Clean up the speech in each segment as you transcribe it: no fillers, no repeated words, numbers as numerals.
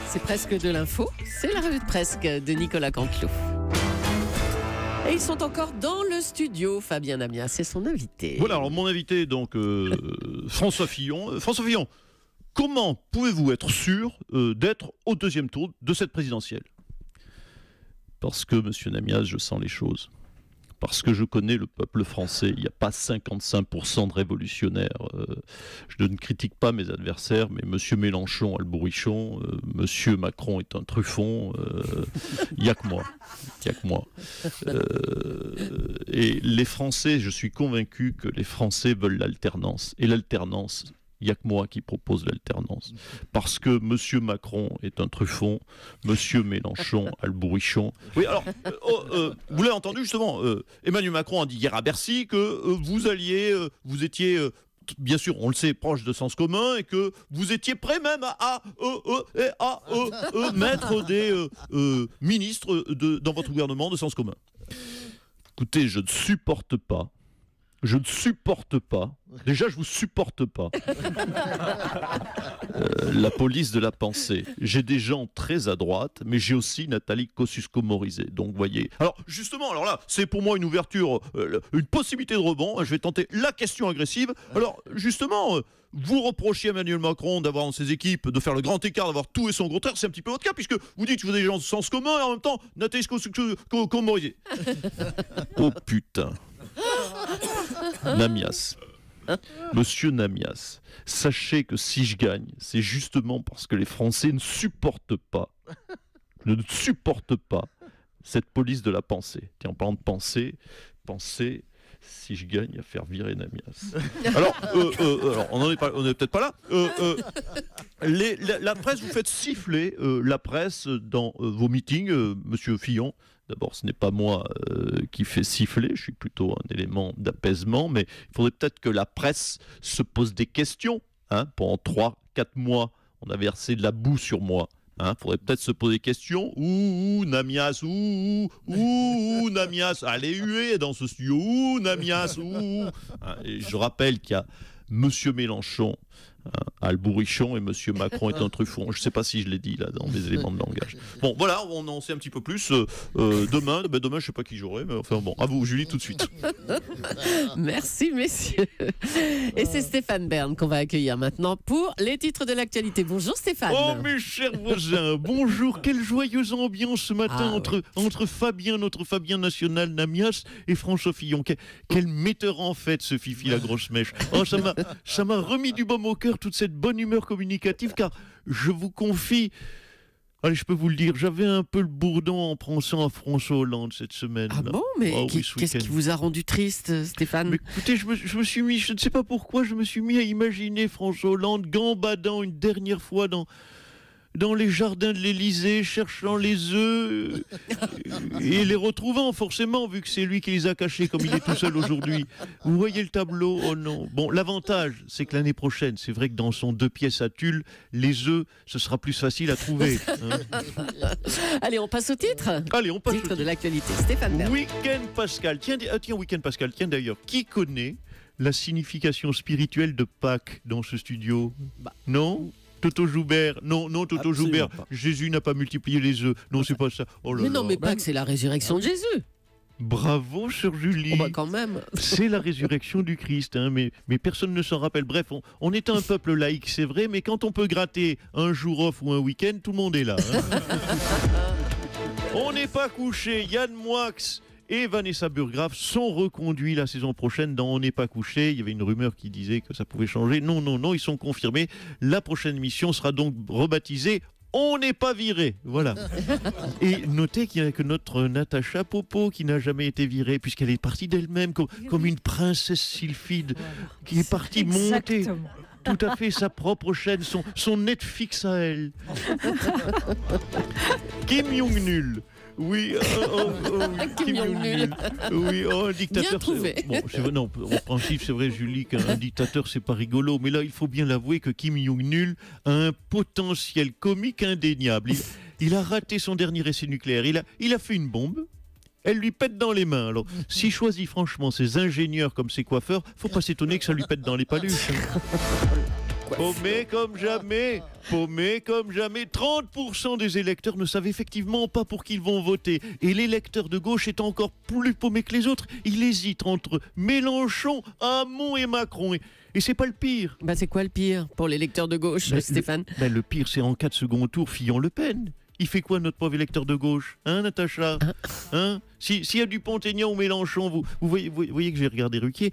C'est presque de l'info, c'est la revue de presse de Nicolas Canteloup. Et ils sont encore dans le studio, Fabien Amias, c'est son invité. Voilà, alors mon invité, donc François Fillon. François Fillon, comment pouvez-vous être sûr d'être au deuxième tour de cette présidentielle ? Parce que, monsieur Namias, je sens les choses. Parce que je connais le peuple français. Il n'y a pas 55% de révolutionnaires. Je ne critique pas mes adversaires, mais monsieur Mélenchon a le bourrichon, monsieur Macron est un truffon. Il n'y a que moi. Il n'y a que moi. Et les Français, je suis convaincu que les Français veulent l'alternance. Et l'alternance, il n'y a que moi qui propose l'alternance. Parce que M. Macron est un truffon, M. Mélenchon a le bourrichon. Oui, alors, vous l'avez entendu justement, Emmanuel Macron a dit hier à Bercy que vous étiez, bien sûr, on le sait, proche de Sens Commun, et que vous étiez prêt même à mettre des ministres dans votre gouvernement de Sens Commun. Écoutez, je ne supporte pas, déjà je vous supporte pas, la police de la pensée. J'ai des gens très à droite, mais j'ai aussi Nathalie Kosciusko-Morizet. Donc vous voyez. Alors justement, alors là, c'est pour moi une ouverture, une possibilité de rebond. Je vais tenter la question agressive. Alors justement, vous reprochez à Emmanuel Macron d'avoir dans ses équipes, de faire le grand écart, d'avoir tout et son contraire. C'est un petit peu votre cas, puisque vous dites que vous avez des gens de sens commun et en même temps, Nathalie Kosciusko-Morizet. Oh putain. Namias, monsieur Namias, sachez que si je gagne, c'est justement parce que les Français ne supportent pas cette police de la pensée. Tiens, en parlant de pensée, si je gagne, à faire virer Namias. Alors, on n'est peut-être pas là. La presse, vous faites siffler la presse dans vos meetings, monsieur Fillon. D'abord, ce n'est pas moi qui fais siffler, je suis plutôt un élément d'apaisement, mais il faudrait peut-être que la presse se pose des questions. Pendant 3-4 mois, on a versé de la boue sur moi. Il faudrait peut-être se poser des questions. Namias, Namias, allez huer dans ce studio, Namias, Et je rappelle qu'il y a monsieur Mélenchon à le bourrichon et monsieur Macron est un truffon. Je ne sais pas si je l'ai dit là dans mes éléments de langage. Bon, voilà, on en sait un petit peu plus. Demain, je ne sais pas qui j'aurai, mais enfin bon, à vous, Julie, tout de suite. Merci, messieurs. Et c'est Stéphane Bern qu'on va accueillir maintenant pour les titres de l'actualité. Bonjour Stéphane. Oh mes chers voisins, bonjour. Quelle joyeuse ambiance ce matin entre Fabien, notre Fabien national Namias, et François Fillon. Quel metteur en fait, ce Fifi la grosse mèche. Oh, ça m'a remis du baume au cœur, toute cette bonne humeur communicative, car je vous confie, allez, je peux vous le dire, j'avais un peu le bourdon en pensant à François Hollande cette semaine. Ah bon, mais qu'est-ce qui vous a rendu triste, Stéphane ? Mais écoutez, je me suis mis, je ne sais pas pourquoi, je me suis mis à imaginer François Hollande gambadant une dernière fois dans les jardins de l'Élysée, cherchant les œufs et les retrouvant forcément, vu que c'est lui qui les a cachés comme il est tout seul aujourd'hui. Vous voyez le tableau ? Oh non. Bon, l'avantage, c'est que l'année prochaine, c'est vrai que dans son 2 pièces à Tulle, les œufs, ce sera plus facile à trouver. Allez, on passe au titre. Allez, on passe au titre de l'actualité. Stéphane Bern. Week-end Pascal. Tiens, Week-end Pascal. Tiens d'ailleurs, qui connaît la signification spirituelle de Pâques dans ce studio ? Non ? Toto Joubert, non, Toto Absolument Joubert, pas. Jésus n'a pas multiplié les œufs, non, c'est pas ça. Oh là Mais là. non, mais Pâques, c'est la résurrection de Jésus. Bravo, sœur Julie. Oh bah quand même. C'est la résurrection du Christ, mais personne ne s'en rappelle. Bref, on est un peuple laïque, c'est vrai, mais quand on peut gratter un jour off ou un week-end, tout le monde est là. On n'est pas couché. Yann Moix et Vanessa Burgraff sont reconduits la saison prochaine dans On n'est pas couché. Il y avait une rumeur qui disait que ça pouvait changer. Non, ils sont confirmés. La prochaine émission sera donc rebaptisée On n'est pas viré. Voilà. Et notez qu'il n'y a que notre Natacha Popo qui n'a jamais été virée, puisqu'elle est partie d'elle-même comme une princesse sylphide qui est partie monter tout à fait sa propre chaîne, son Netflix à elle. Kim Jong-nul. Oui, Kim Jong-nul. Oui, un dictateur. Bien trouvé. Non, en principe, c'est vrai, Julie, qu'un dictateur, c'est pas rigolo. Mais là, il faut bien l'avouer que Kim Jong-nul a un potentiel comique indéniable. Il a raté son dernier essai nucléaire. Il a fait une bombe. Elle lui pète dans les mains. Alors, s'il choisit franchement ses ingénieurs comme ses coiffeurs, faut pas s'étonner que ça lui pète dans les paluches. Paumé comme jamais. Paumé comme jamais. 30% des électeurs ne savent effectivement pas pour qui ils vont voter. Et l'électeur de gauche est encore plus paumé que les autres. Il hésite entre Mélenchon, Hamon et Macron. Et c'est pas le pire. Bah, c'est quoi le pire pour les lecteurs de gauche, Stéphane? Le pire, c'est en cas de second tour, Fillon-Le Pen. Il fait quoi notre pauvre électeur de gauche, hein, Natacha, hein? S'il y a du Pont-Aignan ou Mélenchon, vous voyez que j'ai regardé Ruquier,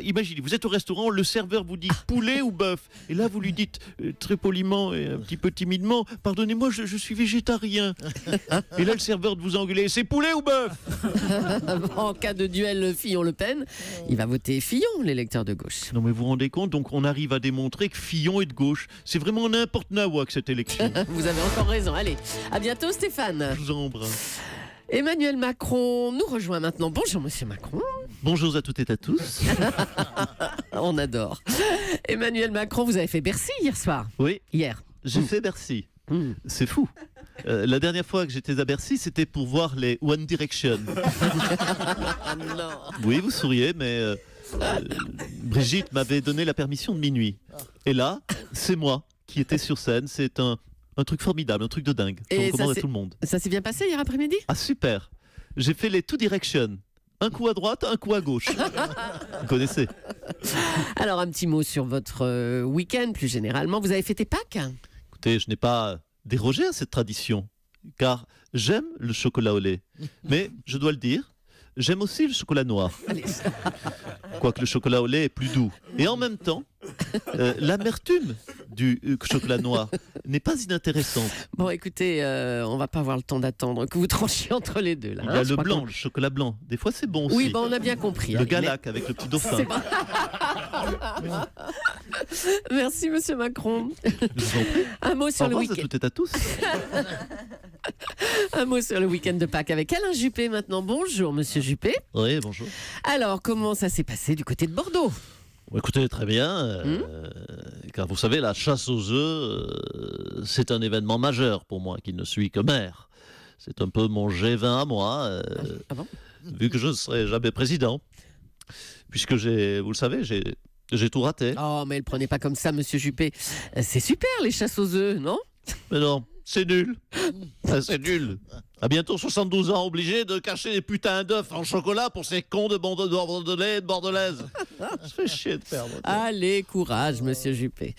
imaginez, vous êtes au restaurant, le serveur vous dit poulet ou bœuf, et là vous lui dites très poliment et un petit peu timidement, pardonnez-moi, je suis végétarien. Et là le serveur vous engueuler, c'est poulet ou bœuf? En cas de duel Fillon-Le Pen, il va voter Fillon, l'électeur de gauche. Non mais vous vous rendez compte, donc on arrive à démontrer que Fillon est de gauche. C'est vraiment n'importe nawak cette élection. Vous avez encore raison. Allez, à bientôt Stéphane. Je vous embrasse. Emmanuel Macron nous rejoint maintenant. Bonjour Monsieur Macron. Bonjour à toutes et à tous. On adore. Emmanuel Macron, vous avez fait Bercy hier soir. Oui, Hier. j'ai fait Bercy. C'est fou. La dernière fois que j'étais à Bercy, c'était pour voir les One Direction. Ah non. Oui, vous souriez, mais Brigitte m'avait donné la permission de minuit. Et là, c'est moi qui étais sur scène. C'est un truc formidable, un truc de dingue. Je recommande à tout le monde. Ça s'est bien passé hier après-midi? Ah super. J'ai fait les Two Direction. Un coup à droite, un coup à gauche. Vous connaissez. Alors un petit mot sur votre week-end plus généralement. Vous avez fêté Pâques? Écoutez, je n'ai pas dérogé à cette tradition, car j'aime le chocolat au lait. Mais, je dois le dire, j'aime aussi le chocolat noir. Allez. Quoique le chocolat au lait est plus doux. Et en même temps, l'amertume du chocolat noir n'est pas inintéressante. Bon, écoutez, on va pas avoir le temps d'attendre que vous tranchiez entre les deux. Là, Il y a le blanc, le chocolat blanc. Des fois, c'est bon aussi. Oui, bon, on a bien compris. Le Allez, Galac avec le petit dauphin. C'est bon. Merci, Monsieur Macron. Je vous en prie. Un mot Au sur le revoir à week-end. toutes et à tous. Un mot sur le week-end de Pâques avec Alain Juppé maintenant. Bonjour, Monsieur Juppé. Oui, bonjour. Alors, comment ça s'est passé du côté de Bordeaux? Bon, écoutez, très bien. Car vous savez, la chasse aux œufs, c'est un événement majeur pour moi qui ne suis que maire. C'est un peu mon G20 à moi, Ah bon? vu que je ne serai jamais président. Puisque vous le savez, j'ai tout raté. Oh, mais ne le prenez pas comme ça, Monsieur Juppé. C'est super, les chasses aux œufs, non? Mais non, c'est nul. C'est nul. À bientôt 72 ans, obligé de cacher les putains d'œufs en chocolat pour ces cons de Bordelais et de Bordelaises. Ça fait chier de perdre. Allez, courage, Monsieur Juppé.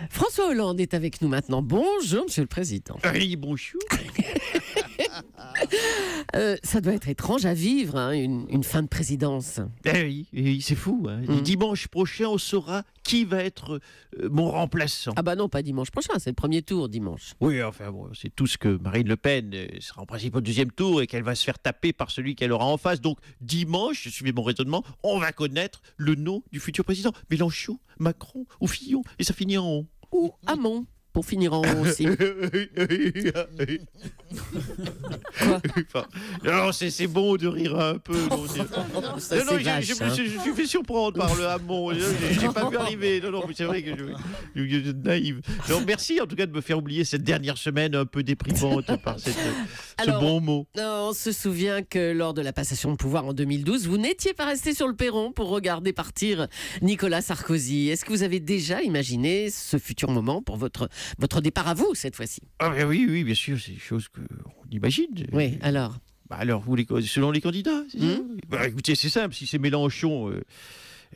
François Hollande est avec nous maintenant. Bonjour, Monsieur le Président. Oui, bonjour. Ça doit être étrange à vivre, hein, une fin de présidence. Oui, c'est fou. Hein. Dimanche prochain, on saura qui va être mon remplaçant. Ah bah non, pas dimanche prochain, c'est le premier tour dimanche. Oui, enfin, bon, c'est tout ce que Marine Le Pen sera en principe au deuxième tour et qu'elle va se faire taper par celui qu'elle aura en face. Donc, dimanche, suivez mon raisonnement, on va connaître le nom du futur président. Mélenchon, Macron ou Fillon. Et ça finit en haut. Ou Hamon, pour finir en haut aussi. Enfin, non, c'est bon de rire un peu. Ça, Non, c'est vache, hein. je suis fait surprendre par le Hamon. J'ai pas pu arriver. Non, mais c'est vrai que je suis naïve. Donc, merci en tout cas de me faire oublier cette dernière semaine un peu déprimante par ce Alors, bon mot. On se souvient que lors de la passation de pouvoir en 2012, vous n'étiez pas resté sur le perron pour regarder partir Nicolas Sarkozy. Est-ce que vous avez déjà imaginé ce futur moment pour votre départ à vous, cette fois-ci? Ah, ben oui, bien sûr, c'est des choses qu'on imagine. Oui, alors Alors, selon les candidats, c'est ça. Écoutez, c'est simple. Si c'est Mélenchon,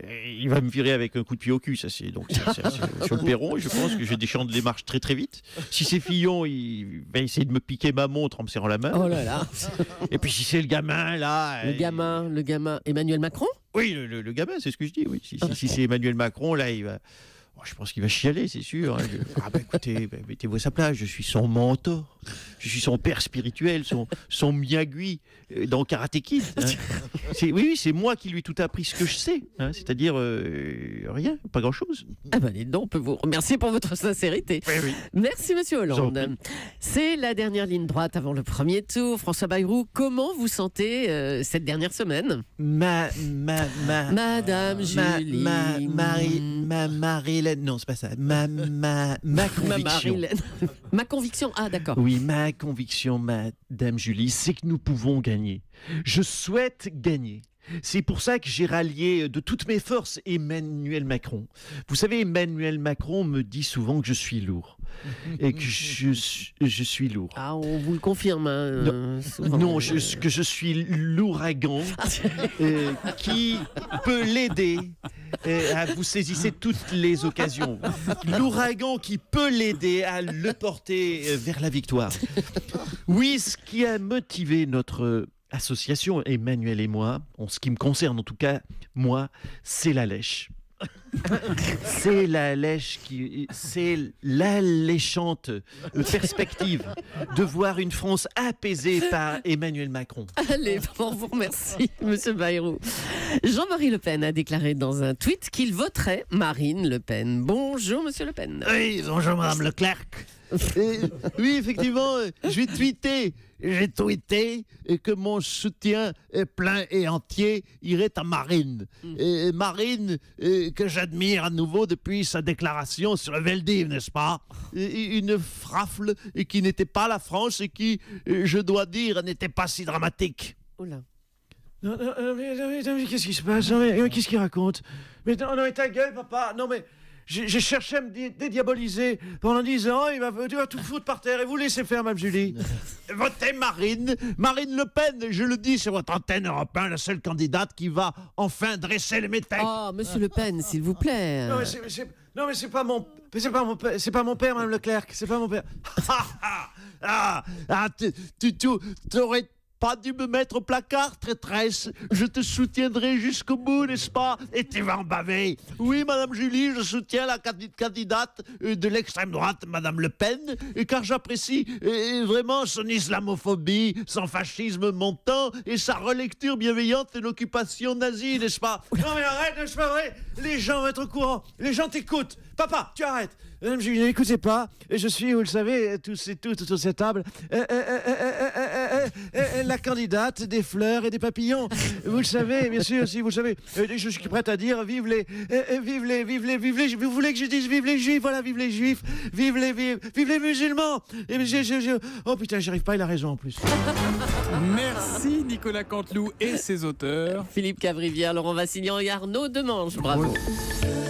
il va me virer avec un coup de pied au cul. Ça, c'est sur le perron. Je pense que je vais descendre les marches très très vite. Si c'est Fillon, il va essayer de me piquer ma montre en me serrant la main. oh là là. Et puis si c'est le gamin, là... Le gamin Emmanuel Macron? Oui, le gamin, c'est ce que je dis. Oui. Si c'est Emmanuel Macron, là, il va... Oh, je pense qu'il va chialer, c'est sûr. Hein. Écoutez, mettez-vous à sa place. Je suis son mentor. Je suis son père spirituel, son Miyagi dans Karate Kid. Hein. Oui, c'est moi qui lui ai tout appris ce que je sais. Hein. C'est-à-dire rien, pas grand-chose. Ah ben, donc, on peut vous remercier pour votre sincérité. Oui. Merci, Monsieur J'en Hollande. C'est la dernière ligne droite avant le premier tour. François Bayrou, comment vous sentez cette dernière semaine? Madame Julie. Marie-Hélène. Non, c'est pas ça. Ma conviction. Marie-Hélène. Ma conviction. Ah, d'accord. Oui, ma conviction, Madame Julie, c'est que nous pouvons gagner. Je souhaite gagner. C'est pour ça que j'ai rallié de toutes mes forces Emmanuel Macron. Vous savez, Emmanuel Macron me dit souvent que je suis lourd. Et que je suis lourd. Ah, on vous le confirme. Hein, Non, que je suis l'ouragan qui peut l'aider. Vous saisissez toutes les occasions. L'ouragan qui peut l'aider à le porter vers la victoire. Oui, ce qui a motivé notre association, Emmanuel et moi, en ce qui me concerne en tout cas, moi, c'est la lèche. C'est l'alléchante perspective de voir une France apaisée par Emmanuel Macron. Allez, on vous remercie, Monsieur Bayrou. Jean-Marie Le Pen a déclaré dans un tweet qu'il voterait Marine Le Pen. Bonjour, Monsieur Le Pen. Oui, bonjour Madame Leclerc. Oui, effectivement, j'ai tweeté que mon soutien plein et entier irait à Marine. Marine, que j'admire à nouveau depuis sa déclaration sur le Veldiv, n'est-ce pas? Une frafle qui n'était pas la France et qui, je dois dire, n'était pas si dramatique. Oula. Non, mais qu'est-ce qui se passe? Qu'est-ce qu'il raconte? Mais ta gueule, papa. Non, mais j'ai cherché à me dédiaboliser pendant 10 ans. Tu vas tout foutre par terre et vous laissez faire, Mme Julie. Votez Marine Le Pen, je le dis sur votre antenne Europe 1, la seule candidate qui va enfin dresser les métèques. Oh, Monsieur Le Pen, s'il vous plaît. Non, mais c'est pas mon père, Mme Leclerc. C'est pas mon père. Tu aurais pas dû me mettre au placard, traîtresse. Je te soutiendrai jusqu'au bout, n'est-ce pas? Et tu vas en baver. Oui, Madame Julie, je soutiens la candidate de l'extrême droite, Madame Le Pen, car j'apprécie vraiment son islamophobie, son fascisme montant et sa relecture bienveillante de l'occupation nazie, n'est-ce pas? Non, mais arrête, c'est pas vrai. Les gens vont être au courant. Les gens t'écoutent. Papa, tu arrêtes. Madame Julie, n'écoutez pas. Je suis, vous le savez, tous et toutes autour de cette table, la candidate des fleurs et des papillons. Vous le savez, bien sûr, si vous le savez. Je suis prête à dire vive les, vous voulez que je dise vive les juifs? Voilà, vive les juifs, vive les musulmans. Et oh putain, j'y arrive pas, il a raison en plus. Merci Nicolas Canteloup et ses auteurs. Philippe Cavrivière, Laurent Vassilian et Arnaud Demange. Bravo. Ouais.